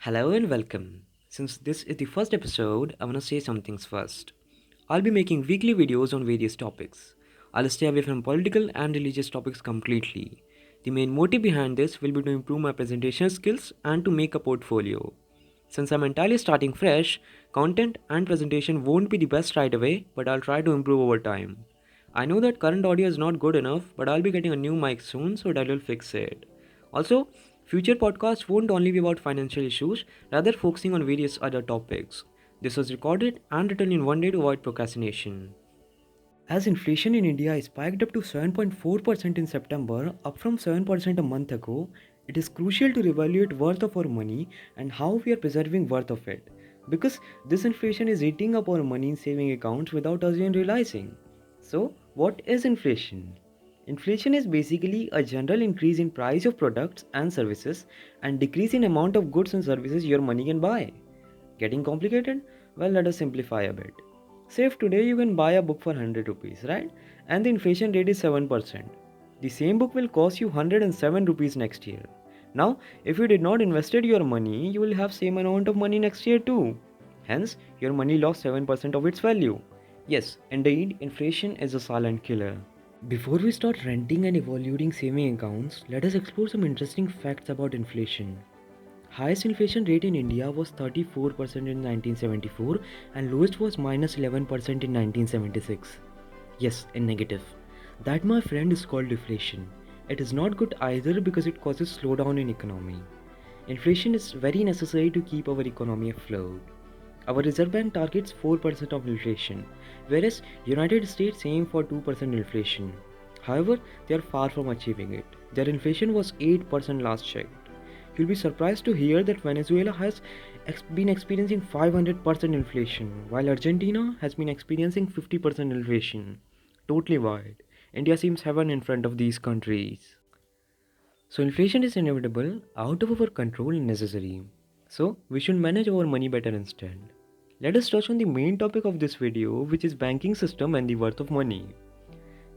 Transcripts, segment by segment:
Hello and welcome. Since this is the first episode, I want to say some things first. I'll be making weekly videos on various topics. I'll stay away from political and religious topics completely. The main motive behind this will be to improve my presentation skills and to make a portfolio. Since I'm entirely starting fresh, content and presentation won't be the best right away, but I'll try to improve over time. I know that current audio is not good enough, but I'll be getting a new mic soon, so that will fix it. Also, future podcasts won't only be about financial issues, rather focusing on various other topics. This was recorded and written in one day to avoid procrastination. As inflation in India spiked up to 7.4% in September, up from 7% a month ago, it is crucial to evaluate worth of our money and how we are preserving worth of it. Because this inflation is eating up our money in saving accounts without us even realizing. So, what is inflation? Inflation is basically a general increase in price of products and services and decrease in amount of goods and services your money can buy. Getting complicated? Well, let us simplify a bit. Say if today you can buy a book for 100 rupees, right? And the inflation rate is 7%. The same book will cost you 107 rupees next year. Now, if you did not invested your money, you will have same amount of money next year too. Hence, your money lost 7% of its value. Yes, indeed, inflation is a silent killer. Before we start renting and evaluating saving accounts, let us explore some interesting facts about inflation. Highest inflation rate in India was 34% in 1974 and lowest was minus 11% in 1976. Yes, in negative. That, my friend, is called deflation. It is not good either because it causes slowdown in economy. Inflation is very necessary to keep our economy afloat. Our Reserve Bank targets 4% of inflation, whereas United States aim for 2% inflation. However, they are far from achieving it. Their inflation was 8% last check. You'll be surprised to hear that Venezuela has been experiencing 500% inflation, while Argentina has been experiencing 50% inflation. Totally wild. India seems heaven in front of these countries. So, inflation is inevitable, out of our control, and necessary. So, we should manage our money better instead. Let us touch on the main topic of this video, which is banking system and the worth of money.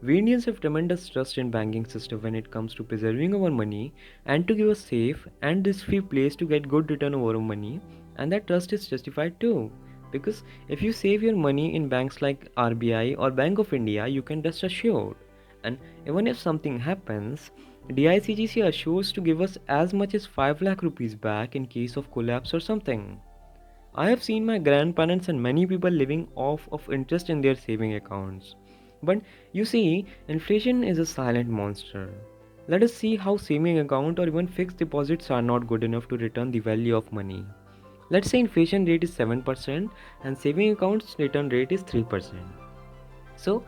We Indians have tremendous trust in banking system when it comes to preserving our money and to give a safe and risk-free place to get good return over our money, and that trust is justified too. Because if you save your money in banks like RBI or Bank of India, you can rest assured. And even if something happens, DICGC assures to give us as much as 5 lakh rupees back in case of collapse or something. I have seen my grandparents and many people living off of interest in their saving accounts. But you see, inflation is a silent monster. Let us see how saving account or even fixed deposits are not good enough to return the value of money. Let's say inflation rate is 7% and saving accounts return rate is 3%. So,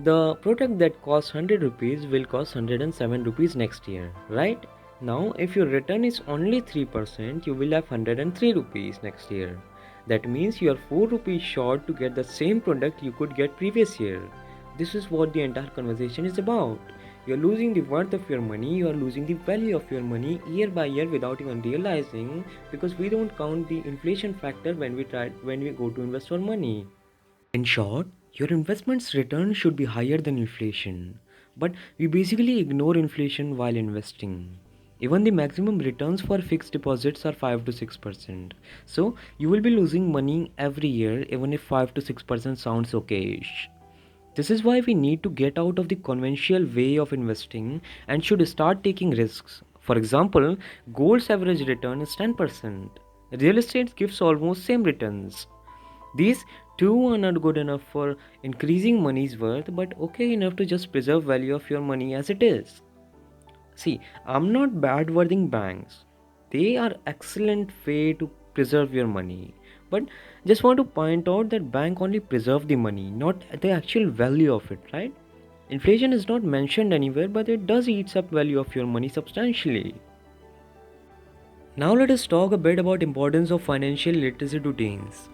the product that costs 100 rupees will cost 107 rupees next year, right? Now, if your return is only 3%, you will have 103 rupees next year. That means you are 4 rupees short to get the same product you could get previous year. This is what the entire conversation is about. You are losing the worth of your money, you are losing the value of your money year by year without even realizing, because we don't count the inflation factor when we go to invest our money. In short, your investment's return should be higher than inflation, but we basically ignore inflation while investing. Even the maximum returns for fixed deposits are 5 to 6%. So, you will be losing money every year even if 5 to 6% sounds okayish. This is why we need to get out of the conventional way of investing and should start taking risks. For example, gold's average return is 10%. Real estate gives almost same returns. These two are not good enough for increasing money's worth, but okay enough to just preserve value of your money as it is. See, I'm not bad wording banks. They are excellent way to preserve your money. But just want to point out that bank only preserve the money, not the actual value of it, right? Inflation is not mentioned anywhere, but it does eats up value of your money substantially. Now let us talk a bit about importance of financial literacy to teens.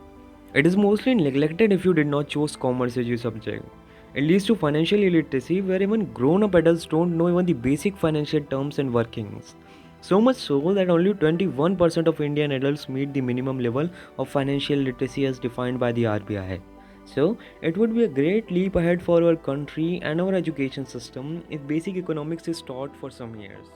It is mostly neglected if you did not choose commerce as your subject. It leads to financial illiteracy where even grown-up adults don't know even the basic financial terms and workings. So much so that only 21% of Indian adults meet the minimum level of financial literacy as defined by the RBI. So, it would be a great leap ahead for our country and our education system if basic economics is taught for some years.